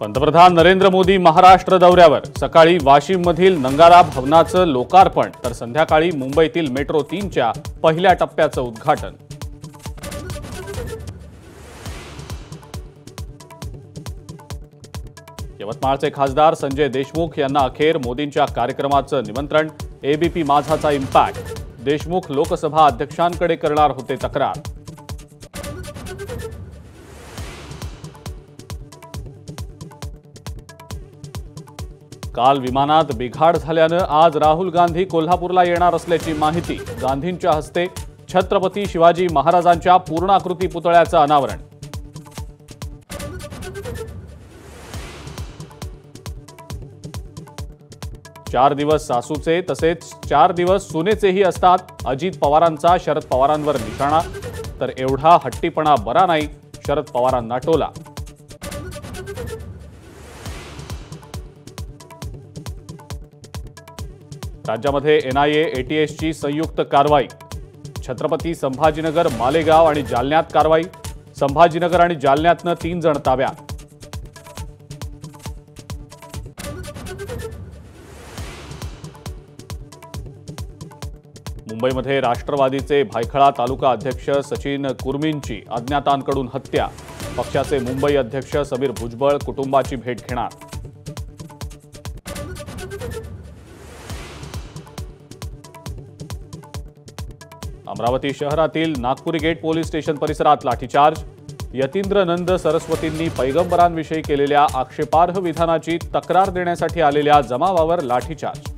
पंतप्रधान नरेंद्र मोदी महाराष्ट्र दौऱ्यावर सकाळी वाशिममधील नंगारा भवनाचं लोकार्पण तर संध्याकाळी मुंबईतील मेट्रो 3च्या पहिल्या टप्प्याचं उद्घाटन। यवतमाळचे खासदार संजय देशमुख यांना अखेर मोदींच्या कार्यक्रमाचं निमंत्रण। एबीपी माझाचा इम्पॅक्ट, देशमुख लोकसभा अध्यक्षांकडे करणार होते तक्रार। काल विमानात बिघाड झाल्यानं आज राहुल गांधी कोल्हापूरला येणार असल्याची माहिती। गांधींच्या हस्ते छत्रपती शिवाजी महाराजांच्या पूर्णाकृती पुतळ्याचं अनावरण। चार दिवस सासूचे तसेच 4 दिवस सुनेचेही असतात। अजित पवारांचा शरद पवारांवर निशाणा, तर एवढा हट्टीपणा बरा नाही, शरद पवारांना टोला। राज्यामध्ये एनआयए एटीएसची संयुक्त कारवाई। छत्रपती संभाजीनगर, मालेगाव आणि जालन्यात कारवाई। संभाजीनगर आणि जालन्यातनं 3 जण ताब्यात। मुंबईमध्ये राष्ट्रवादीचे भायखळा तालुका अध्यक्ष सचिन कुर्मींची अज्ञातांकडून हत्या। पक्षाचे मुंबई अध्यक्ष समीर भुजबळ कुटुंबाची भेट घेणार। अमरावती शहरातील नागपुरी गेट पोलीस स्टेशन परिसरात लाठीचार्ज। यतींद्र नंद सरस्वतींनी पैगंबरांविषयी केलेल्या आक्षेपार्ह विधानाची तक्रार देण्यासाठी आलेल्या जमावावर लाठीचार्ज।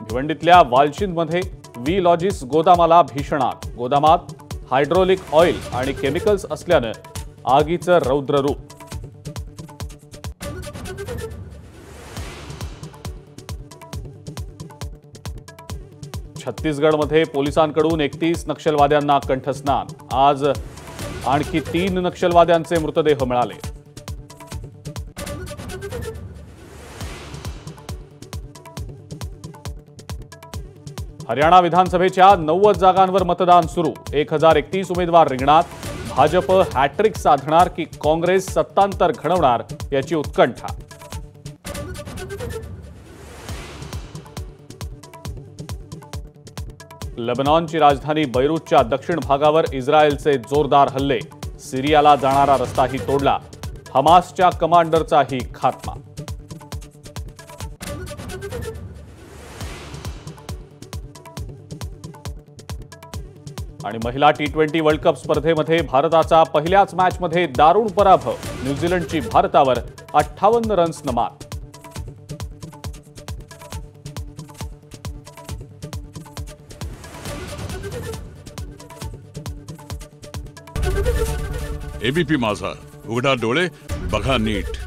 भिवंडीतल्या वालशिंदमध्ये वी लॉजिस गोदामाला भीषण आग। गोदामात हायड्रोलिक ऑइल आणि केमिकल्स असल्यानं आगीचं रौद्र रूप। छत्तीसगडमध्ये पोलिसांकडून 31 नक्षलवाद्यांना कंठस्नान। आज आणखी 3 नक्षलवाद्यांचे मृतदेह मिळाले। हरियाणा विधानसभेच्या 90 जागांवर मतदान सुरू। 1031 उमेदवार रिंगणात। भाजप हॅट्रिक साधणार की काँग्रेस सत्तांतर घडवणार याची उत्कंठा। लेबनॉनची राजधानी बैरूतच्या दक्षिण भागावर इस्रायलचे जोरदार हल्ले। सिरियाला जाणारा रस्ताही तोडला। हमासच्या कमांडरचाही खात्मा। आणि महिला T20 वर्ल्ड कप स्पर्धेमध्ये भारताचा पहिल्याच मॅचमध्ये दारुण पराभव। न्यूझीलंडची भारतावर 58 रन्सनं मात। एबीपी माझा, उघडा डोळे बघा नीट।